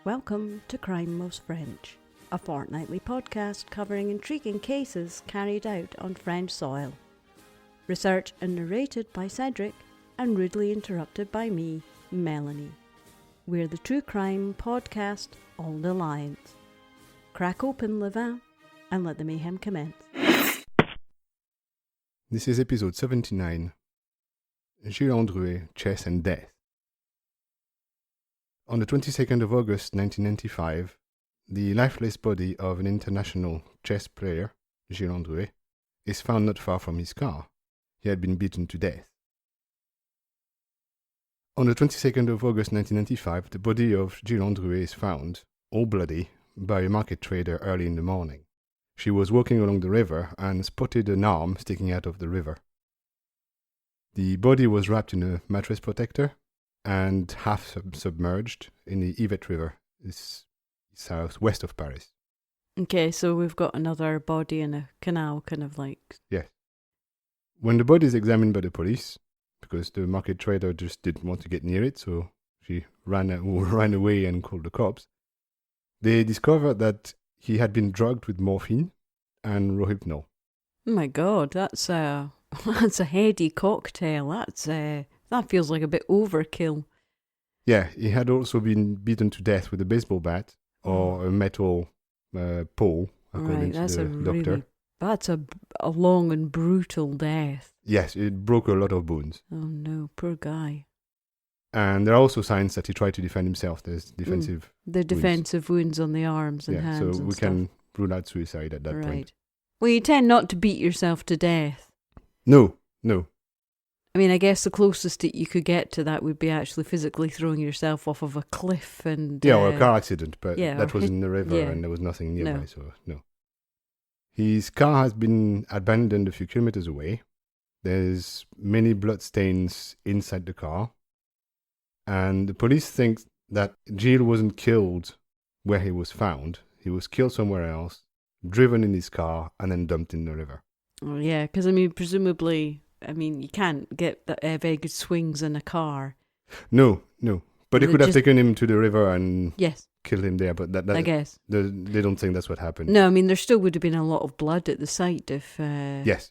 Welcome to Crime Most French, a fortnightly podcast covering intriguing cases carried out on French soil. Researched and narrated by Cedric and rudely interrupted by me, Melanie. We're the true crime podcast All the Alliance. Crack open le vin and let the mayhem commence. This is episode 79, Gilles Andruet, Chess and Death. On the 22nd of August 1995, the lifeless body of an international chess player, Gilles Andruet, is found not far from his car. He had been beaten to death. On the 22nd of August 1995, the body of Gilles Andruet is found, all bloody, by a market trader early in the morning. She was walking along the river and spotted an arm sticking out of the river. The body was wrapped in a mattress protector and half submerged in the Yvette River, southwest of Paris. Okay, so we've got another body in a canal, kind of like... Yes. When the body is examined by the police, because the market trader just didn't want to get near it, so she ran away and called the cops, they discovered that he had been drugged with morphine and Rohypnol. Oh my God, that's a heady cocktail. That feels like a bit overkill. Yeah, he had also been beaten to death with a baseball bat or a metal pole, according to the doctor. That's a long and brutal death. Yes, it broke a lot of bones. Oh no, poor guy. And there are also signs that he tried to defend himself. There's defensive wounds on the arms and hands. So and we stuff. Can rule out suicide at that point. Right. Well, you tend not to beat yourself to death. No. I mean, I guess the closest that you could get to that would be actually physically throwing yourself off of a cliff and... Yeah, or a car accident, but yeah, that was in the river and there was nothing nearby, so no. His car has been abandoned a few kilometers away. There's many bloodstains inside the car. And the police think that Gilles wasn't killed where he was found. He was killed somewhere else, driven in his car, and then dumped in the river. Oh, yeah, because, I mean, presumably... you can't get very good swings in a car. No. But they could have taken him to the river and killed him there. But that I guess. They don't think that's what happened. No, I mean, there still would have been a lot of blood at the site if... Yes.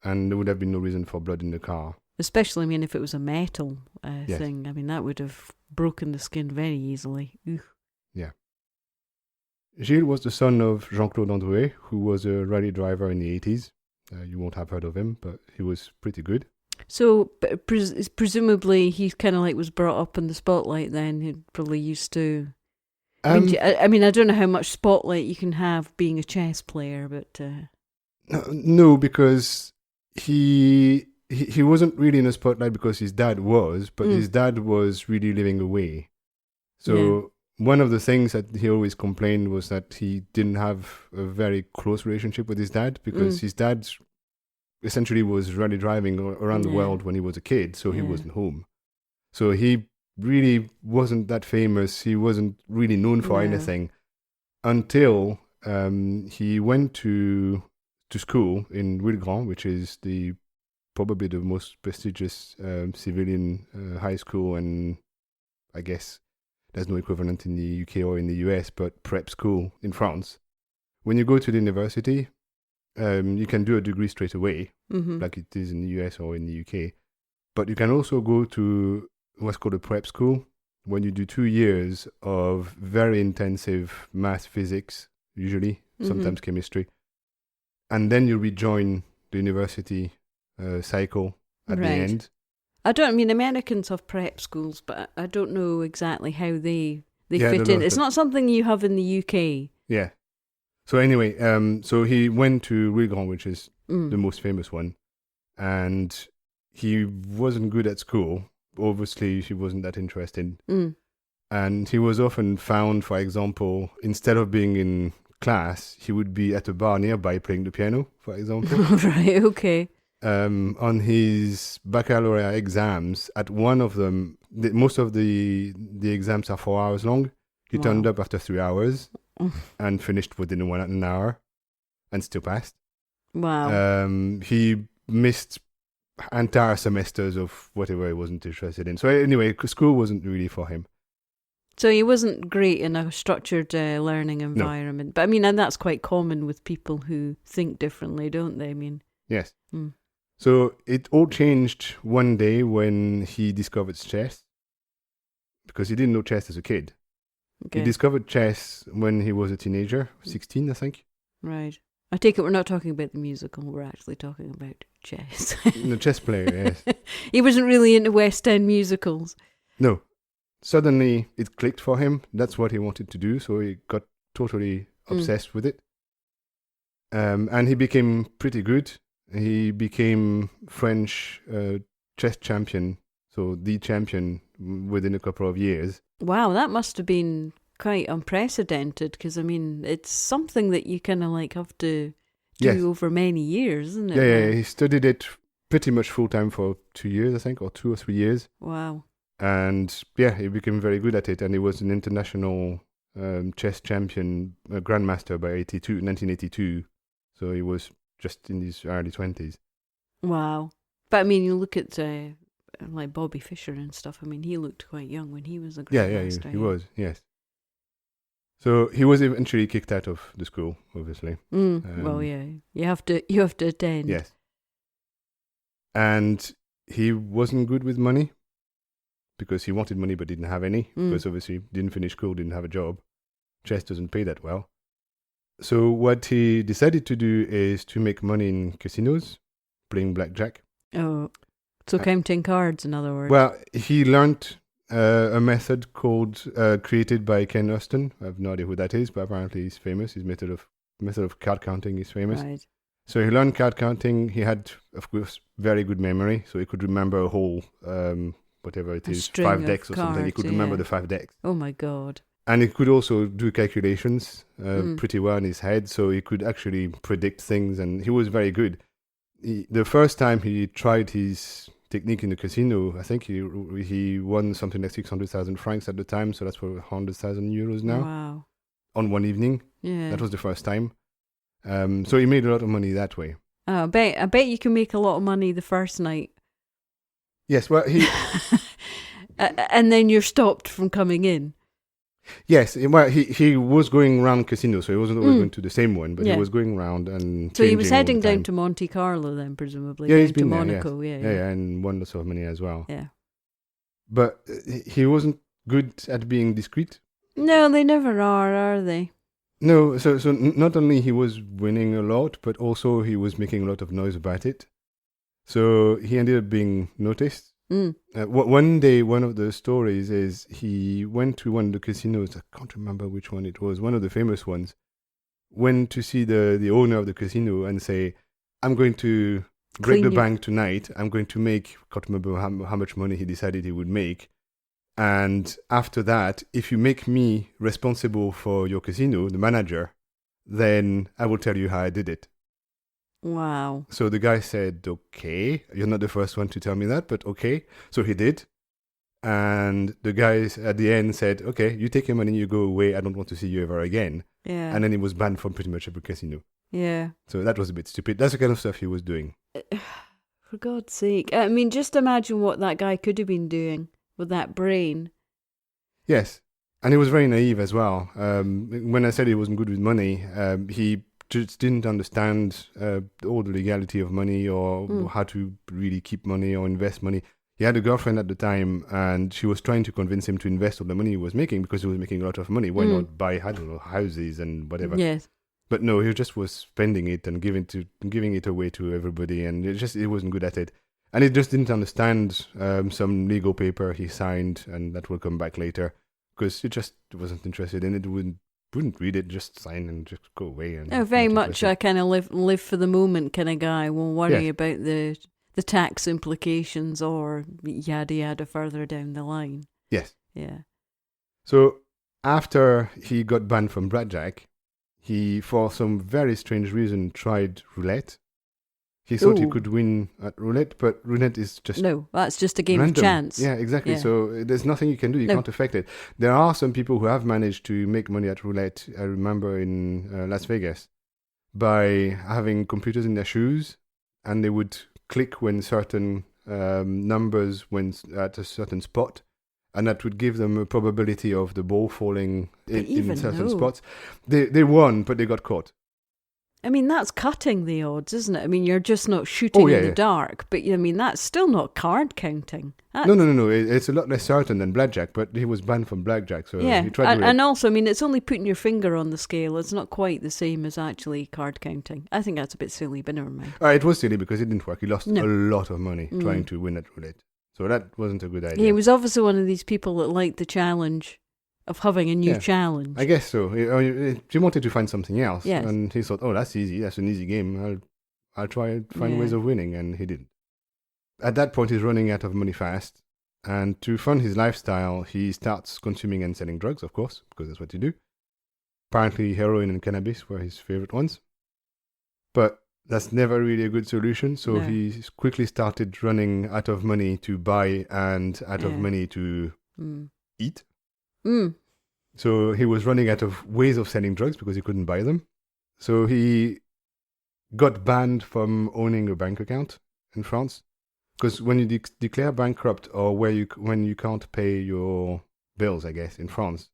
And there would have been no reason for blood in the car. Especially, I mean, if it was a metal Yes. thing. I mean, that would have broken the skin very easily. Ugh. Yeah. Gilles was the son of Jean-Claude Andruet, who was a rally driver in the 80s. You won't have heard of him, but he was pretty good. So, presumably, he kind of was brought up in the spotlight then. He probably used to... I don't know how much spotlight you can have being a chess player, but... No, because he wasn't really in the spotlight because his dad was, but his dad was really living away. So... One of the things that he always complained was that he didn't have a very close relationship with his dad because his dad essentially was rally driving around the world when he was a kid, so he wasn't home. So he really wasn't that famous. He wasn't really known for anything until he went to school in Wilgrand, which is probably the most prestigious civilian high school, and I guess there's no equivalent in the UK or in the US, but prep school in France. When you go to the university, you can do a degree straight away, like it is in the US or in the UK. But you can also go to what's called a prep school, when you do 2 years of very intensive math, physics, usually, sometimes chemistry. And then you rejoin the university cycle at the end. Americans have prep schools, but I don't know exactly how they fit in. It's not something you have in the UK. Yeah. So anyway, so he went to Wilgrand, which is the most famous one, and he wasn't good at school. Obviously, he wasn't that interested. And he was often found, for example, instead of being in class, he would be at a bar nearby playing the piano, for example. Right, okay. On his baccalaureate exams, at one of them, most of the exams are 4 hours long. He turned up after 3 hours and finished within an hour and still passed. Wow. He missed entire semesters of whatever he wasn't interested in. So anyway, school wasn't really for him. So he wasn't great in a structured learning environment. No. But I mean, and that's quite common with people who think differently, don't they? I mean, yes. So it all changed one day when he discovered chess, because he didn't know chess as a kid. Okay. He discovered chess when he was a teenager, 16, I think. Right. I take it we're not talking about the musical, we're actually talking about chess. The chess player, yes. He wasn't really into West End musicals. No. Suddenly it clicked for him. That's what he wanted to do, so he got totally obsessed with it. And he became pretty good. He became French chess champion, so the champion within a couple of years. Wow, that must have been quite unprecedented, because I mean, it's something that you kind of like have to do over many years, isn't it? Yeah, he studied it pretty much full time for 2 years, I think, or 2 or 3 years. Wow. And he became very good at it, and he was an international chess champion, grandmaster by 1982. So he was just in his early 20s. Wow. But I mean, you look at like Bobby Fischer and stuff. I mean, he looked quite young when he was a grandmaster. Yeah, he was, yes. So he was eventually kicked out of the school, obviously. Well, yeah, you have to attend. Yes. And he wasn't good with money, because he wanted money but didn't have any, because obviously didn't finish school, didn't have a job. Chess doesn't pay that well. So what he decided to do is to make money in casinos, playing blackjack. Oh, so counting cards, in other words. Well, he learned a method created by Ken Austin. I have no idea who that is, but apparently he's famous. His method of card counting is famous. Right. So he learned card counting. He had, of course, very good memory, so he could remember a whole, whatever it is, 5 decks or cards, something. He could remember the 5 decks. Oh my God. And he could also do calculations pretty well in his head, so he could actually predict things, and he was very good. The first time he tried his technique in the casino, I think he won something like 600,000 francs at the time, so that's for 100,000 euros now. Wow. On one evening. Yeah. That was the first time. So he made a lot of money that way. Oh, I bet you can make a lot of money the first night. Yes, well, he... and then you're stopped from coming in. Yes, well, he was going around casinos, so he wasn't always going to the same one, but he was going around and so he was heading down to Monte Carlo then, presumably. Yeah, he's been to there, Monaco, yes. Yeah, and won lots of money as well. Yeah. But he wasn't good at being discreet. No, they never are they? No, so not only he was winning a lot, but also he was making a lot of noise about it. So he ended up being noticed. One day, one of the stories is he went to one of the casinos. I can't remember which one it was. One of the famous ones. Went to see the owner of the casino and say, "I'm going to break the bank tonight. I'm going to make." I can't remember how much money he decided he would make. And after that, if you make me responsible for your casino, the manager, then I will tell you how I did it. Wow. So the guy said, okay, you're not the first one to tell me that, but okay. So he did. And the guy at the end said, okay, you take your money, you go away. I don't want to see you ever again. Yeah. And then he was banned from pretty much every casino. Yeah. So that was a bit stupid. That's the kind of stuff he was doing. For God's sake. I mean, just imagine what that guy could have been doing with that brain. Yes. And he was very naive as well. When I said he wasn't good with money, he just didn't understand all the legality of money or how to really keep money or invest money. He had a girlfriend at the time, and she was trying to convince him to invest all the money he was making because he was making a lot of money. Why not buy, I don't know, houses and whatever? Yes. But no, he just was spending it and giving it away to everybody, and he wasn't good at it. And he just didn't understand some legal paper he signed, and that will come back later, because he just wasn't interested in it. Wouldn't read it, just sign and just go away. And very much a kind of live for the moment kind of guy. Won't worry about the tax implications or yada yada further down the line. Yes. Yeah. So after he got banned from blackjack, he, for some very strange reason, tried roulette. He thought he could win at roulette, but roulette is just... No, that's just a game random. Of chance. Yeah, exactly. Yeah. So there's nothing you can do. You can't affect it. There are some people who have managed to make money at roulette, I remember in Las Vegas, by having computers in their shoes, and they would click when certain numbers went at a certain spot, and that would give them a probability of the ball falling in certain though, spots. They won, but they got caught. I mean, that's cutting the odds, isn't it? I mean, you're just not shooting in the dark, but I mean, that's still not card counting. No. It's a lot less certain than blackjack, but he was banned from blackjack, so he tried to... And also, I mean, it's only putting your finger on the scale. It's not quite the same as actually card counting. I think that's a bit silly, but never mind. It was silly because it didn't work. He lost a lot of money trying to win at roulette. So that wasn't a good idea. He was obviously one of these people that liked the challenge of having a new challenge. I guess so. He wanted to find something else. Yes. And he thought, that's easy. That's an easy game. I'll try and find ways of winning. And he didn't. At that point, he's running out of money fast. And to fund his lifestyle, he starts consuming and selling drugs, of course, because that's what you do. Apparently, heroin and cannabis were his favorite ones. But that's never really a good solution. So he quickly started running out of money to buy and out of money to eat. So he was running out of ways of selling drugs because he couldn't buy them. So he got banned from owning a bank account in France. Because when you declare bankrupt or when you can't pay your bills, I guess, in France,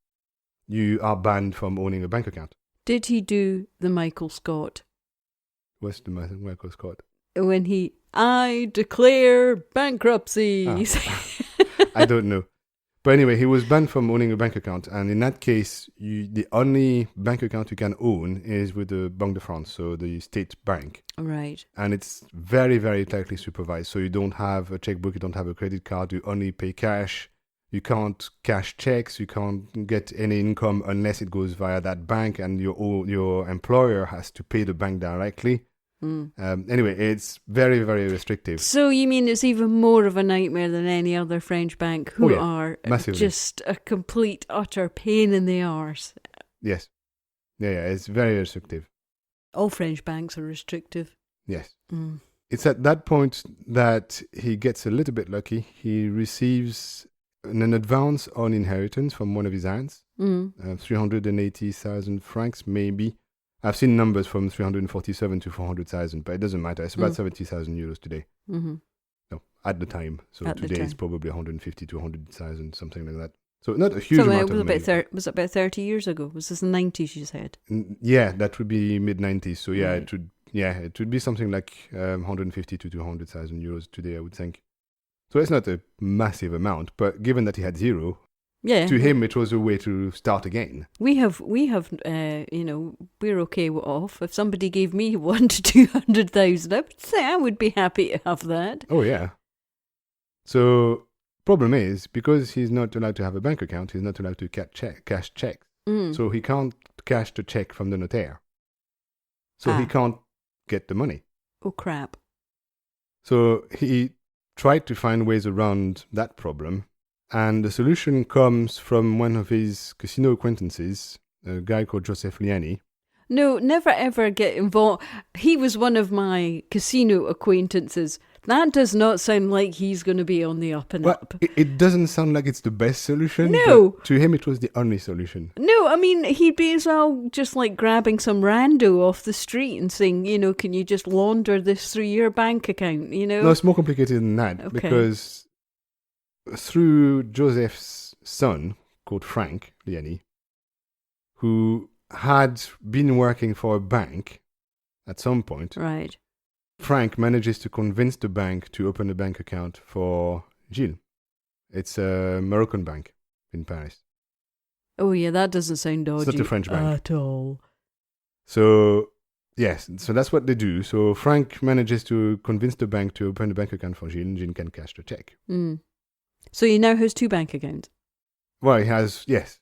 you are banned from owning a bank account. Did he do the Michael Scott? What's the Michael Scott? When I declare bankruptcy. I don't know. But anyway, he was banned from owning a bank account. And in that case, the only bank account you can own is with the Banque de France, so the state bank. Right. And it's very, very tightly supervised. So you don't have a checkbook, you don't have a credit card, you only pay cash. You can't cash checks, you can't get any income unless it goes via that bank, and your employer has to pay the bank directly. Anyway, it's very, very restrictive. So you mean it's even more of a nightmare than any other French bank who are massively. Just a complete, utter pain in the arse? Yes. Yeah, it's very restrictive. All French banks are restrictive. Yes. It's at that point that he gets a little bit lucky. He receives an advance on inheritance from one of his aunts, 380,000 francs maybe. I've seen numbers from 347 to 400,000, but it doesn't matter. It's about 70,000 euros today. No, at the time. So today it's probably 150 to 100,000, something like that. So not a huge amount of money. Was it about 30 years ago? Was this the 90s, you said? Yeah, that would be mid-90s. So it would be something like 150 to 200,000 euros today, I would think. So it's not a massive amount, but given that he had zero, to him it was a way to start again. We have, we're okay off. If somebody gave me 1 to 200,000, I would say I would be happy to have that. Oh yeah. So problem is, because he's not allowed to have a bank account, he's not allowed to cash checks. So he can't cash the check from the notaire. So he can't get the money. Oh crap. So he tried to find ways around that problem. And the solution comes from one of his casino acquaintances, a guy called Joseph Liani. No, never ever get involved. He was one of my casino acquaintances. That does not sound like he's going to be on the up and up. It doesn't sound like it's the best solution. No. But to him, it was the only solution. No, I mean, he'd be as well just like grabbing some rando off the street and saying, can you just launder this through your bank account, No, it's more complicated than that. Okay. Because through Joseph's son, called Frank Liani, who had been working for a bank at some point, right? Frank manages to convince the bank to open a bank account for Gilles. It's a Moroccan bank in Paris. Oh yeah, that doesn't sound dodgy. It's not a French bank at all. So yes, so that's what they do. So Frank manages to convince the bank to open a bank account for Gilles, and Gilles can cash the check. So he now has 2 bank accounts? Well, he has, yes.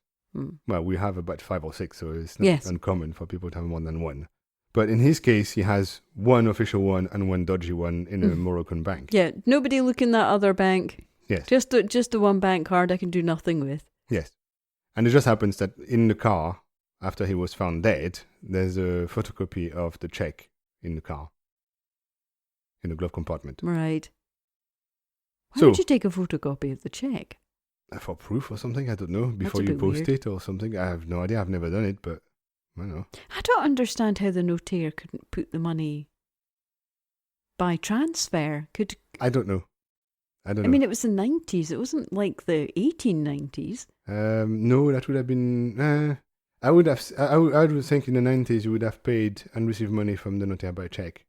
Well, we have about 5 or 6, so it's not uncommon for people to have more than one. But in his case, he has one official one and one dodgy one in a Moroccan bank. Yeah, nobody look in that other bank. Yes. Just the one bank card I can do nothing with. Yes. And it just happens that in the car, after he was found dead, there's a photocopy of the check in the car, in the glove compartment. Right. Why would you take a photocopy of the check? For proof or something, I don't know, before you post it or something. I have no idea, I've never done it, but I don't know. I don't understand how the notaire couldn't put the money by transfer. I don't know. I don't I know. mean, it was the 90s. It wasn't like the 1890s. No, that would have been. I would think in the 90s you would have paid and received money from the notaire by check.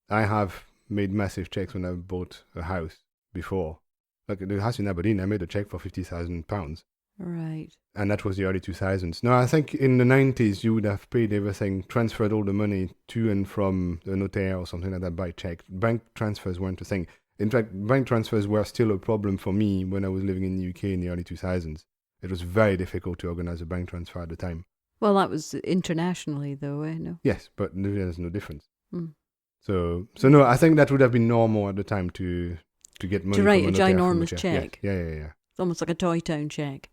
I have made massive checks when I bought a house before. Like the house in Aberdeen, I made a check for £50,000. Right. And that was the early 2000s. No, I think in the 90s you would have paid everything, transferred all the money to and from the notaire or something like that by check. Bank transfers weren't a thing. In fact, bank transfers were still a problem for me when I was living in the UK in the early 2000s. It was very difficult to organize a bank transfer at the time. Well, that was internationally, though, no? Yes, but there's no difference. Mm. So no, I think that would have been normal at the time to get money To write from a notaire ginormous from check. Yeah. It's almost like a Toy Town check.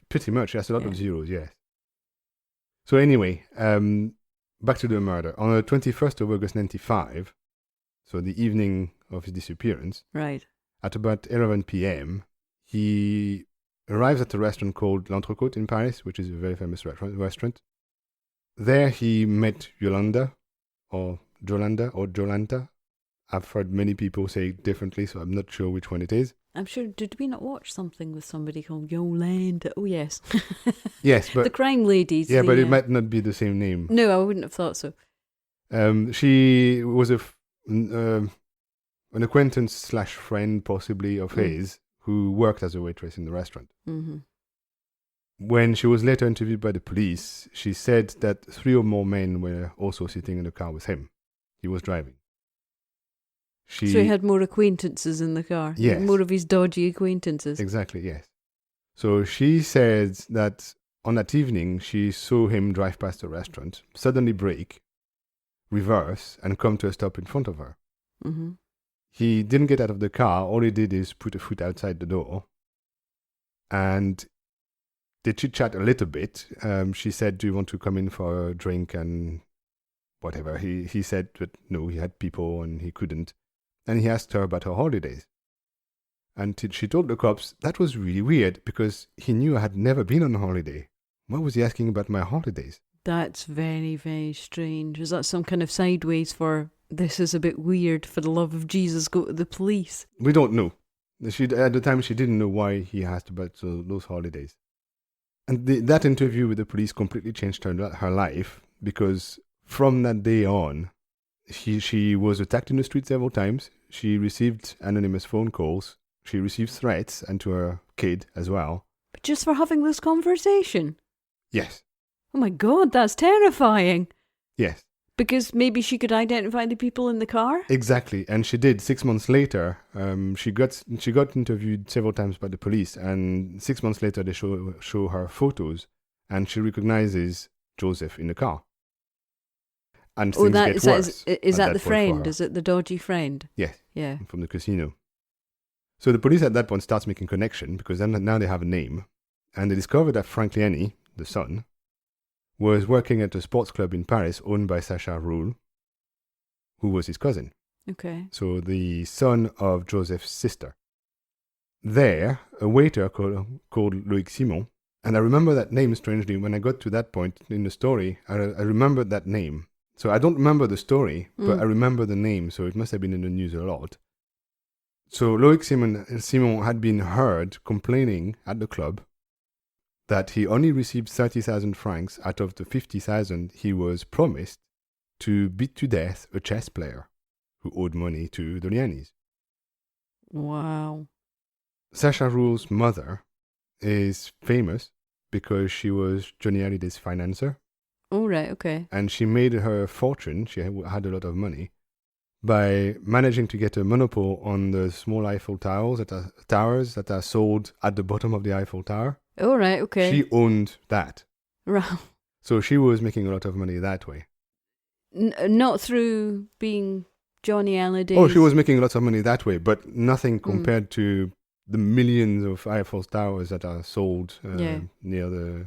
Pretty much, yes, a lot of zeros, yes. So anyway, back to the murder. On the 21st of August 95, so the evening of his disappearance, right, at about 11 p.m., he arrives at a restaurant called L'Entrecôte in Paris, which is a very famous restaurant. There he met Jolanta. I've heard many people say it differently, so I'm not sure which one it is. I'm sure, did we not watch something with somebody called Yolanda? Oh, yes. Yes, but... the crime ladies. Yeah, but it might not be the same name. No, I wouldn't have thought so. She was an acquaintance / friend, possibly, of his, who worked as a waitress in the restaurant. Mm-hmm. When she was later interviewed by the police, she said that 3 or more men were also sitting in the car with him. He was driving. So he had more acquaintances in the car? Yes. More of his dodgy acquaintances? Exactly, yes. So she said that on that evening, she saw him drive past the restaurant, suddenly brake, reverse, and come to a stop in front of her. Mm-hmm. He didn't get out of the car. All he did is put a foot outside the door. And they chit-chat a little bit. She said, do you want to come in for a drink and whatever? He said that no, he had people and he couldn't. And he asked her about her holidays. And she told the cops that was really weird because he knew I had never been on a holiday. Why was he asking about my holidays? That's very, very strange. Is that some kind of sideways for this is a bit weird, for the love of Jesus, go to the police? We don't know. At the time, she didn't know why he asked about those holidays. And that interview with the police completely changed her life because from that day on, she was attacked in the street several times. She received anonymous phone calls. She received threats, and to her kid as well. But just for having this conversation? Yes. Oh my God, that's terrifying. Yes. Because maybe she could identify the people in the car? Exactly, and she did. 6 months later, she got interviewed several times by the police, and 6 months later they show her photos, and she recognizes Joseph in the car. And things get worse. Is that the friend? Is it the dodgy friend? Yes. Yeah. From the casino. So the police at that point starts making connection because now they have a name, and they discover that Frank Liani, the son, was working at a sports club in Paris owned by Sacha Roule, who was his cousin. Okay. So the son of Joseph's sister. There, a waiter called Loïc Simon, and I remember that name strangely. When I got to that point in the story, I remembered that name. So I don't remember the story, but I remember the name, so it must have been in the news a lot. So Loïc Simon had been heard complaining at the club that he only received 30,000 francs out of the 50,000 he was promised to beat to death a chess player who owed money to the Lianis. Wow. Sacha Roule's mother is famous because she was Johnny Hallyday's financier. Oh, right, okay. And she made her fortune, she had a lot of money, by managing to get a monopoly on the small Eiffel towers that are sold at the bottom of the Eiffel Tower. Oh, right, okay. She owned that. Right. So she was making a lot of money that way. Not through being Johnny Hallyday. Oh, she was making lots of money that way, but nothing compared to the millions of Eiffel towers that are sold near the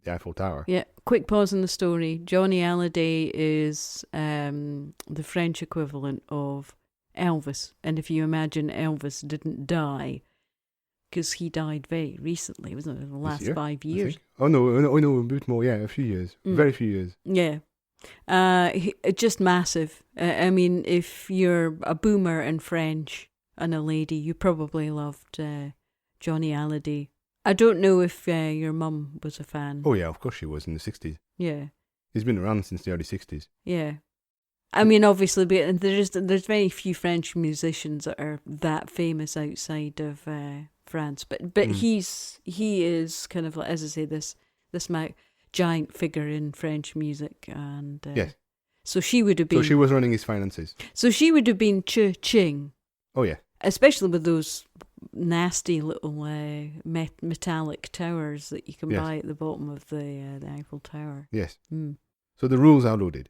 Eiffel Tower. Yeah, quick pause in the story. Johnny Hallyday is the French equivalent of Elvis. And if you imagine Elvis didn't die, because he died very recently, wasn't it, in the last 5 years? Oh, no, a bit more, a few years. Very few years. Yeah. Just massive. I mean, if you're a boomer in French, and a lady. You probably loved Johnny Hallyday. I don't know if your mum was a fan. Oh, yeah, of course she was in the 60s. Yeah. He's been around since the early 60s. Yeah. I mean, obviously, there's very few French musicians that are that famous outside of France. But he is kind of, like, as I say, this giant figure in French music. And yes. So she would have been... So she was running his finances. So she would have been Ching. Oh, yeah. Especially with those nasty little metallic towers that you can buy at the bottom of the Eiffel Tower. Yes. So the rules are loaded.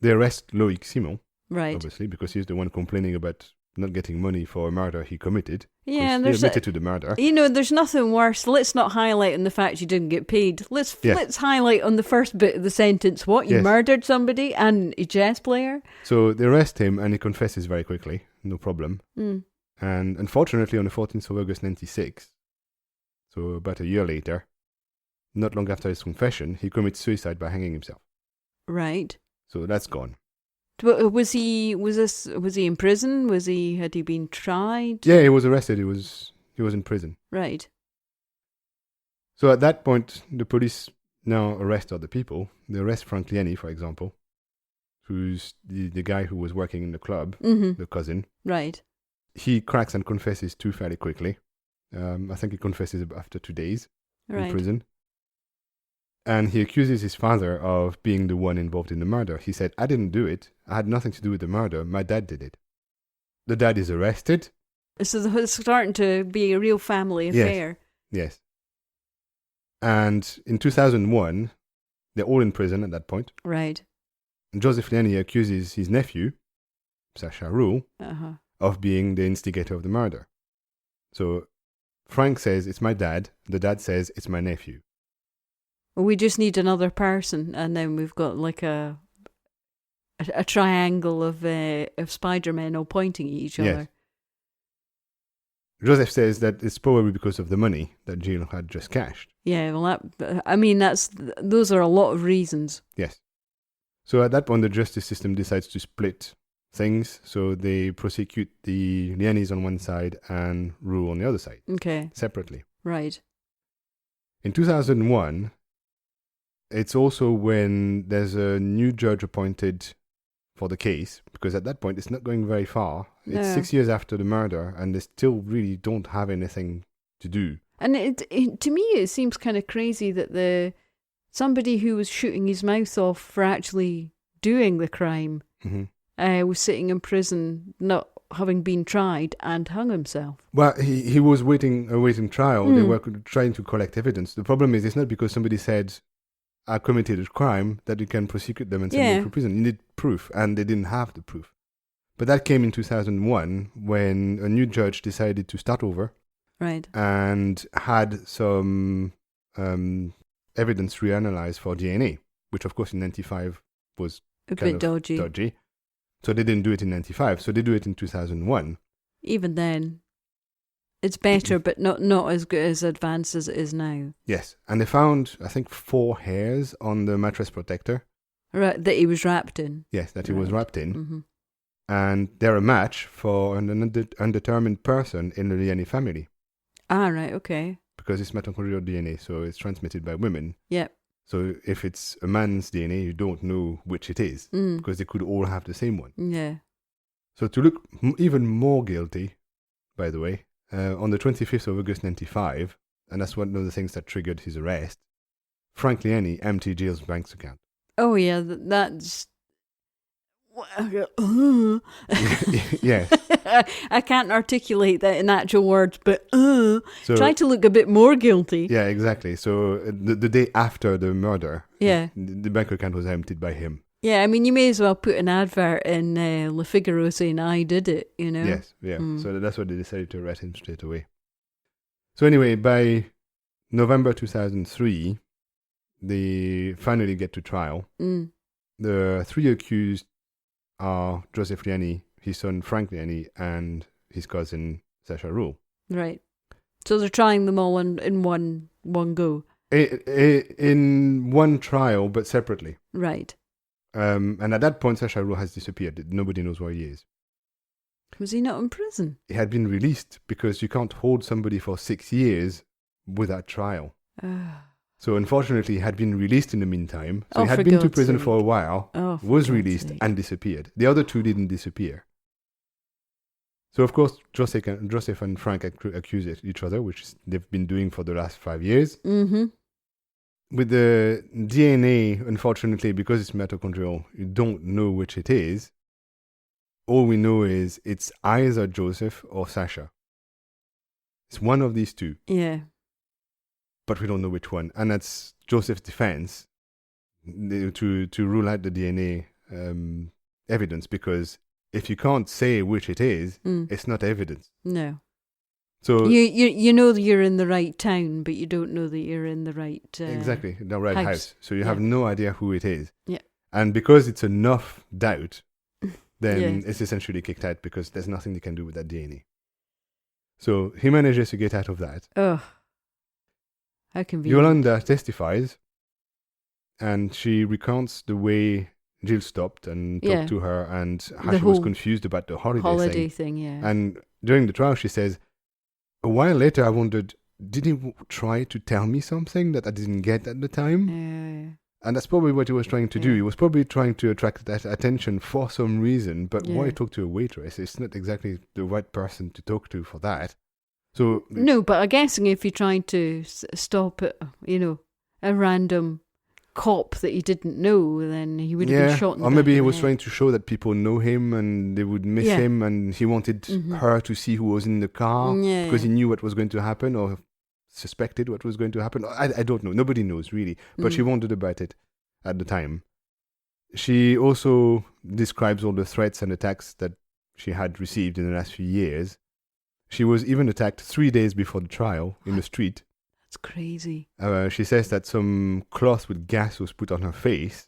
They arrest Loïc Simon, right? Obviously, because he's the one complaining about not getting money for a murder he committed. Yeah, and he admitted to the murder. There's nothing worse. Let's not highlight on the fact you didn't get paid. Let's highlight on the first bit of the sentence. What, you murdered somebody and a jazz player? So they arrest him and he confesses very quickly, no problem. And unfortunately, on the 14th of August 1996, so about a year later, not long after his confession, he commits suicide by hanging himself. Right. So that's gone. Was he in prison? Had he been tried? Yeah, he was arrested. He was in prison. Right. So at that point, the police now arrest other people. They arrest Frank Lieni, for example, who's the guy who was working in the club, the cousin. Right. He cracks and confesses too fairly quickly. I think he confesses after 2 days in prison. And he accuses his father of being the one involved in the murder. He said, I didn't do it. I had nothing to do with the murder. My dad did it. The dad is arrested. So it's starting to be a real family affair. Yes. And in 2001, they're all in prison at that point. Right. And Joseph Lieni accuses his nephew, Sacha Roux, of being the instigator of the murder. So Frank says, it's my dad. The dad says, it's my nephew. We just need another person, and then we've got like a triangle of Spider-Men all pointing at each other. Joseph says that it's probably because of the money that Gilles had just cashed. Yeah, well, those are a lot of reasons. Yes. So at that point, the justice system decides to split things. So they prosecute the Lienis on one side and Roux on the other side. Okay. Separately. Right. In 2001... it's also when there's a new judge appointed for the case, because at that point it's not going very far. It's 6 years after the murder, and they still really don't have anything to do. And to me, it seems kind of crazy that somebody who was shooting his mouth off for actually doing the crime was sitting in prison, not having been tried, and hung himself. Well, he was awaiting trial. They were trying to collect evidence. The problem is, it's not because somebody said, I committed a crime, that you can prosecute them and send them to prison. You need proof, and they didn't have the proof. But that came in 2001 when a new judge decided to start over. Right. And had some evidence reanalyzed for DNA, which of course in 95 was a bit dodgy. So they didn't do it in 95, so they do it in 2001. Even then, it's better, but not as good as advanced as it is now. Yes, and they found, I think, 4 hairs on the mattress protector. Right, that he was wrapped in. Yes, that he was wrapped in. And they're a match for an undetermined person in the Lieni family. Ah, right, okay. Because it's mitochondrial DNA, so it's transmitted by women. Yep. So if it's a man's DNA, you don't know which it is, because they could all have the same one. Yeah. So to look even more guilty, by the way, on the 25th of August 95, and that's one of the things that triggered his arrest, Frank Lieni emptied Gilles' bank account. Oh, yeah, that's... Yes. I can't articulate that in actual words, but try to look a bit more guilty. Yeah, exactly. So the day after the murder, the bank account was emptied by him. Yeah, I mean, you may as well put an advert in Le Figaro saying, I did it, you know? Yes, yeah. So that's why they decided to arrest him straight away. So anyway, by November 2003, they finally get to trial. The 3 accused are Joseph Lieni, his son Frank Lieni, and his cousin Sacha Roux. Right. So they're trying them all in one go. In one trial, but separately. Right. And at that point, Sacha Roux has disappeared. Nobody knows where he is. Was he not in prison? He had been released because you can't hold somebody for 6 years without trial. So unfortunately, he had been released in the meantime. So he had been to prison for a while, was released and disappeared. The other two didn't disappear. So of course, Joseph and Frank accuse each other, which they've been doing for the last 5 years. Mm-hmm. With the DNA, unfortunately, because it's mitochondrial, you don't know which it is. All we know is it's either Joseph or Sasha. It's one of these two. Yeah. But we don't know which one. And that's Joseph's defense to rule out the DNA evidence, because if you can't say which it is, it's not evidence. No. So you know that you're in the right town, but you don't know that you're in the right exactly, the right house. So you have no idea who it is. Yeah. And because it's enough doubt, then it's essentially kicked out because there's nothing they can do with that DNA. So he manages to get out of that. Oh. How convenient. Yolanda testifies, and she recounts the way Gilles stopped and talked to her, and how she was confused about the holiday thing. And during the trial, she says, a while later, I wondered, did he try to tell me something that I didn't get at the time? And that's probably what he was trying to do. He was probably trying to attract that attention for some reason, but why talk to a waitress? It's not exactly the right person to talk to for that. So no, but I'm guessing if you're trying to stop it, a random cop that he didn't know, then he would have been shot in the or maybe back he of was the trying to show that people know him and they would miss him, and he wanted her to see who was in the car because he knew what was going to happen or suspected what was going to happen. I don't know. Nobody knows really, but she wondered about it at the time. She also describes all the threats and attacks that she had received in the last few years. She was even attacked 3 days before the trial in the street. That's crazy. She says that some cloth with gas was put on her face,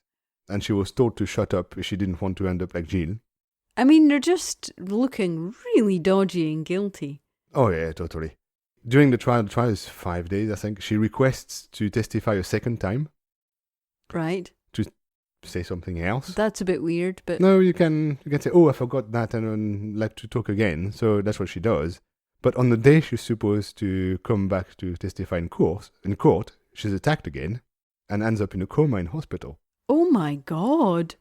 and she was told to shut up if she didn't want to end up like Gilles. I mean, they're just looking really dodgy and guilty. Oh yeah, totally. During the trial is 5 days, I think, she requests to testify a second time. Right. To say something else. That's a bit weird, but... No, you can say, oh, I forgot that and I'd like to talk again. So that's what she does. But on the day she's supposed to come back to testify in court, she's attacked again and ends up in a coma in hospital. Oh my God.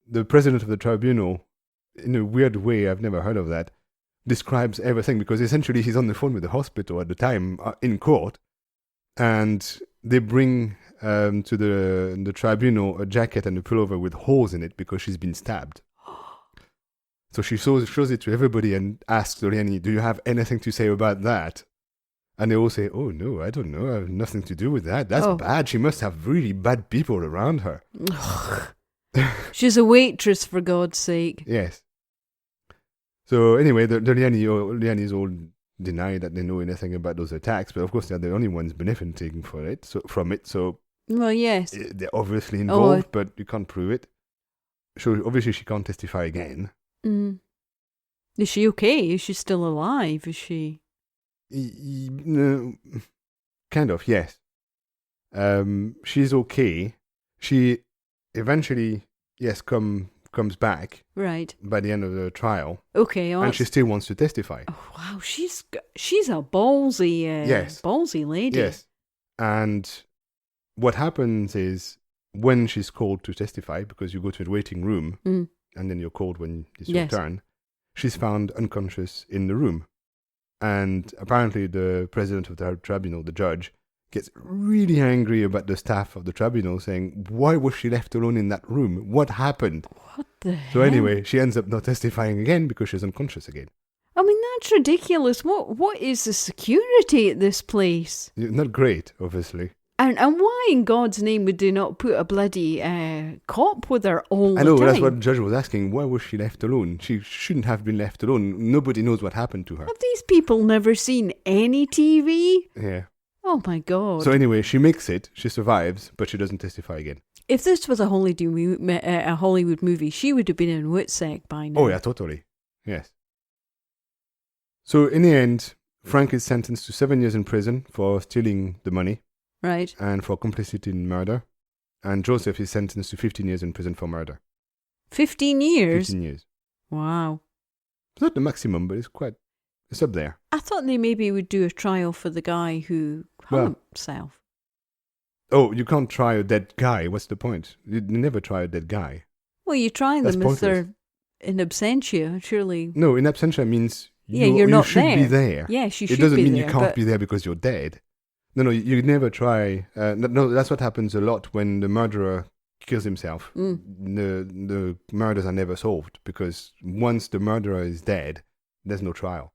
The president of the tribunal, in a weird way, I've never heard of that, describes everything because essentially he's on the phone with the hospital at the time in court, and they bring to the tribunal a jacket and a pullover with holes in it because she's been stabbed. So she shows it to everybody and asks Doriani, do you have anything to say about that? And they all say, oh no, I don't know, I have nothing to do with that. That's bad. She must have really bad people around her. She's a waitress, for God's sake. Yes. So anyway, the Lianis all deny that they know anything about those attacks, but of course they're the only ones benefiting from it. So well, yes, they're obviously involved, but you can't prove it. So obviously she can't testify again. Is she okay? Is she still alive? Is she? No, kind of, yes. She's okay. She eventually, comes back. Right. By the end of the trial. Okay. And she still wants to testify. Oh, wow. She's a ballsy lady. Yes. And what happens is when she's called to testify, because you go to the waiting room and then you're called when it's your turn, she's found unconscious in the room. And apparently the president of the tribunal, the judge, gets really angry about the staff of the tribunal, saying, why was she left alone in that room? What happened? What the hell? So anyway, she ends up not testifying again because she's unconscious again. I mean, that's ridiculous. What is the security at this place? Not great, obviously. And why in God's name would they not put a bloody cop with her all the time? I know, that's what the judge was asking. Why was she left alone? She shouldn't have been left alone. Nobody knows what happened to her. Have these people never seen any TV? Yeah. Oh my God. So anyway, she makes it, she survives, but she doesn't testify again. If this was a Hollywood movie, she would have been in Woodsack by now. Oh yeah, totally. Yes. So in the end, Frank is sentenced to 7 years in prison for stealing the money. Right. And for complicity in murder. And Joseph is sentenced to 15 years in prison for murder. 15 years? 15 years. Wow. It's not the maximum, but it's up there. I thought they maybe would do a trial for the guy who hung himself. Oh, you can't try a dead guy. What's the point? You never try a dead guy. Well, you try That's them if pointless. they're in absentia, surely. No, in absentia means you're not should there. be there. Yes, you should be It doesn't mean there, you can't be there because you're dead. No, you never try. No, that's what happens a lot when the murderer kills himself. The murders are never solved because once the murderer is dead, there's no trial.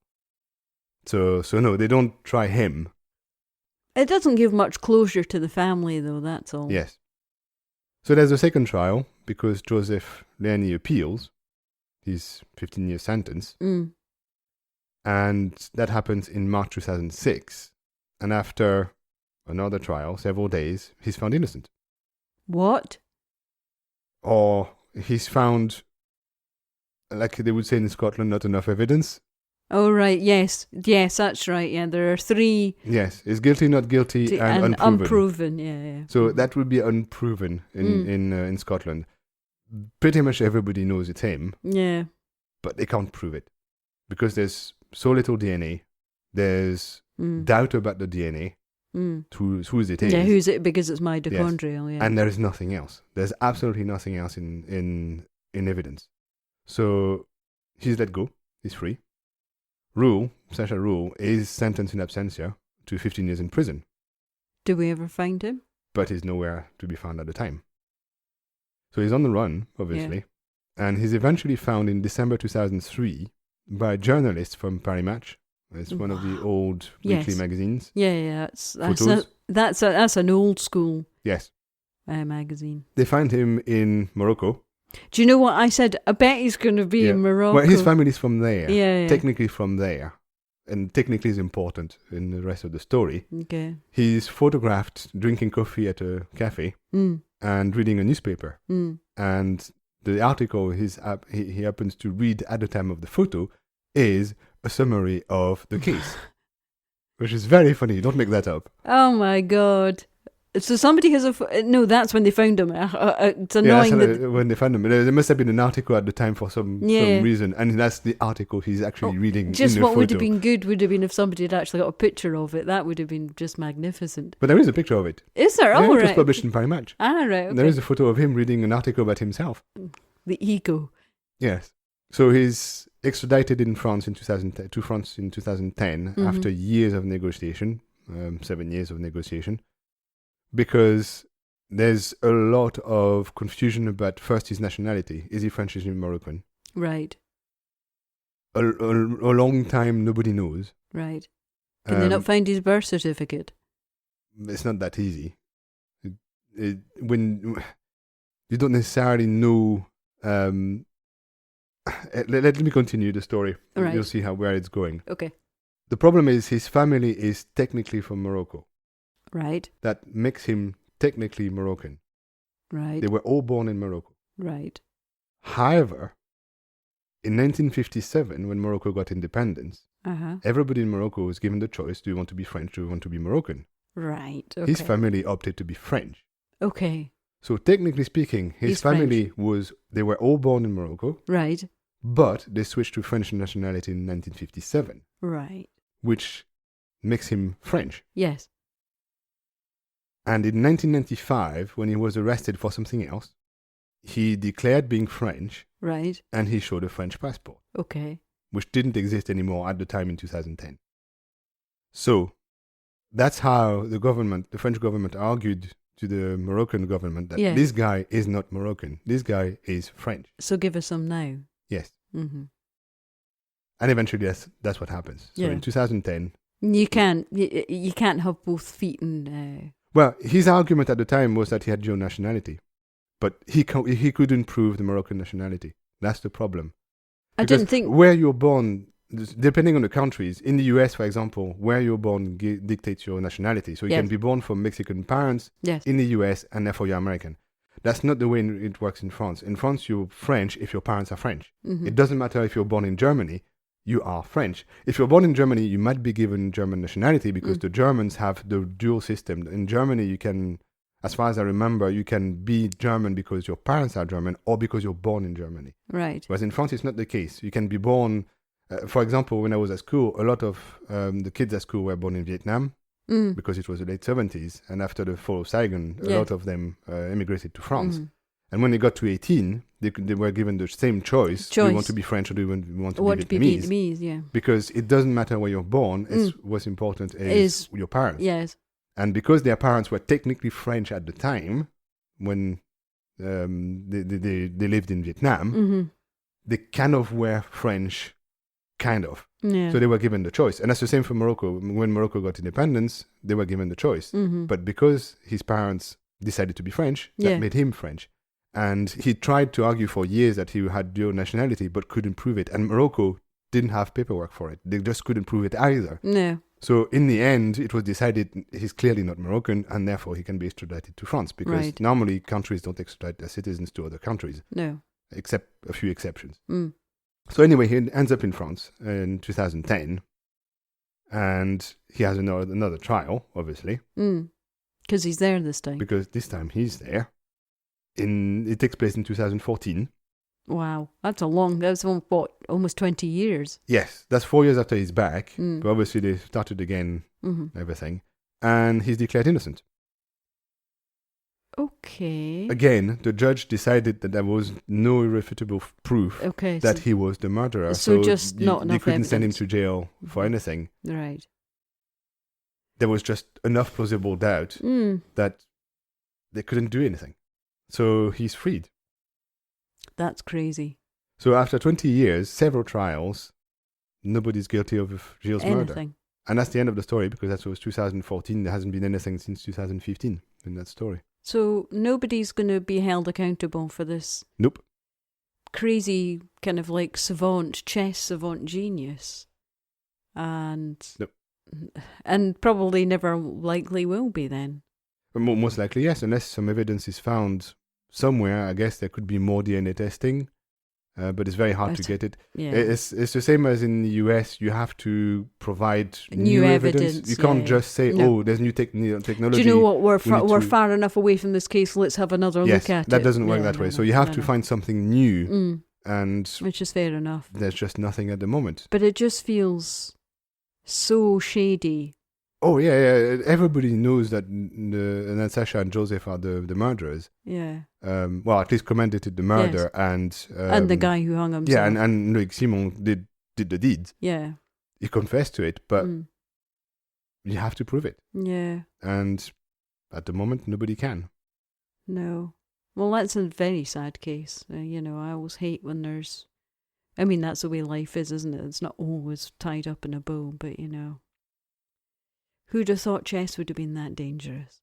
So no, they don't try him. It doesn't give much closure to the family, though, that's all. Yes. So there's a second trial because Joseph Leoni appeals his 15-year sentence. And that happens in March 2006. And after another trial, several days, he's found innocent. What? Or he's found, like they would say in Scotland, not enough evidence. Oh, right, yes. Yes, that's right, yeah. There are 3... Yes, is guilty, not guilty, and unproven. Unproven, yeah. So that would be unproven in Scotland. Pretty much everybody knows it's him. Yeah. But they can't prove it. Because there's so little DNA. There's doubt about the DNA. Whose it is. Yeah, who's it? Because it's mitochondrial, yes. Yeah. And there is nothing else. There's absolutely nothing else in evidence. So he's let go. He's free. Sacha Rule, is sentenced in absentia to 15 years in prison. Did we ever find him? But he's nowhere to be found at the time. So he's on the run, obviously. Yeah. And he's eventually found in December 2003 by journalists from Paris Match. It's one of the old weekly magazines. Yeah. That's an old school magazine. They find him in Morocco. Do you know what I said? I bet he's going to be in Morocco. Well, his family's from there. Yeah. Technically from there. And technically is important in the rest of the story. Okay. He's photographed drinking coffee at a cafe and reading a newspaper. And the article he happens to read at the time of the photo is a summary of the case. Which is very funny. Don't make that up. Oh my God. So somebody has no, that's when they found him. It's annoying when they found him. There must have been an article at the time for some reason, and that's the article he's actually reading. Just in the what photo. Would have been good would have been if somebody had actually got a picture of it. That would have been just magnificent. But there is a picture of it. Is there? Yeah, Oh, it right. was published in Paris Match. Ah, right. Okay. There is a photo of him reading an article about himself. The ego. Yes. So he's extradited in France in 2010 after years of negotiation, 7 years of negotiation. Because there's a lot of confusion about first his nationality. Is he French? Is he Moroccan? Right. A long time nobody knows. Right. Can they not find his birth certificate? It's not that easy. When you don't necessarily know. Let me continue the story. Right. You'll see where it's going. Okay. The problem is his family is technically from Morocco. Right. That makes him technically Moroccan. Right. They were all born in Morocco. Right. However, in 1957, when Morocco got independence, everybody in Morocco was given the choice, do you want to be French, do you want to be Moroccan? Right. Okay. His family opted to be French. Okay. So technically speaking, his family they were all born in Morocco. Right. But they switched to French nationality in 1957. Right. Which makes him French. Yes. And in 1995, when he was arrested for something else, he declared being French. Right. And he showed a French passport. Okay. Which didn't exist anymore at the time in 2010. So that's how the French government argued to the Moroccan government that this guy is not Moroccan. This guy is French. So give us some now. Yes. Mm-hmm. And eventually that's what happens. So in 2010... You can't have both feet in... Well, his argument at the time was that he had dual nationality. But he couldn't prove the Moroccan nationality. That's the problem. I didn't think... Where you're born, depending on the countries, in the US, for example, where you're born dictates your nationality. So you can be born from Mexican parents in the US and therefore you're American. That's not the way it works in France. In France, you're French if your parents are French. Mm-hmm. It doesn't matter if you're born in Germany, you are French. If you're born in Germany, you might be given German nationality because the Germans have the dual system. In Germany, you can, as far as I remember, you can be German because your parents are German or because you're born in Germany. Right. Whereas in France, it's not the case. You can be born For example, when I was at school, a lot of the kids at school were born in Vietnam because it was the late 70s. And after the fall of Saigon, a lot of them emigrated to France. And when they got to 18, they were given the same choice. Do you want to be French or do you want to be Vietnamese? Yeah. Because it doesn't matter where you're born. What's important is your parents. Yes. And because their parents were technically French at the time, when they lived in Vietnam, they kind of were French, kind of. Yeah. So they were given the choice. And that's the same for Morocco. When Morocco got independence, they were given the choice. But because his parents decided to be French, that made him French. And he tried to argue for years that he had dual nationality, but couldn't prove it. And Morocco didn't have paperwork for it. They just couldn't prove it either. No. So in the end, it was decided he's clearly not Moroccan, and therefore he can be extradited to France. Because normally countries don't extradite their citizens to other countries. No. Except a few exceptions. So anyway, he ends up in France in 2010. And he has another trial, obviously. Because he's there this time. Because this time he's there. It takes place in 2014. Wow, that's almost 20 years. Yes, that's 4 years after he's back. But obviously they started again, everything. And he's declared innocent. Okay. Again, the judge decided that there was no irrefutable proof that he was the murderer. So just not enough they couldn't evidence. send him to jail for anything. Right. There was just enough plausible doubt that they couldn't do anything. So he's freed. That's crazy. So after 20 years, several trials, nobody's guilty of Gilles' murder. And that's the end of the story, because that was 2014. There hasn't been anything since 2015 in that story. So nobody's going to be held accountable for this? Nope. Crazy kind of like chess savant genius. And nope. And probably never likely will be then. Most likely, yes, unless some evidence is found somewhere. I guess there could be more DNA testing, but it's very hard to get it. Yeah. It's the same as in the US. You have to provide new evidence. You can't just say, there's new technology. Do you know what? We're far enough away from this case. Let's have another look at it. That doesn't work that way. So you have to find something new, and which is fair enough. There's just nothing at the moment. But it just feels so shady. Oh, yeah. Everybody knows that Natasha and Joseph are the murderers. Yeah. Well, at least commandeered the murder. Yes. And the guy who hung himself. Yeah, and Loïc Simon did the deeds. Yeah. He confessed to it, but you have to prove it. Yeah. And at the moment, nobody can. No. Well, that's a very sad case. I always hate when there's... I mean, that's the way life is, isn't it? It's not always tied up in a bow, but, Who'd have thought chess would have been that dangerous?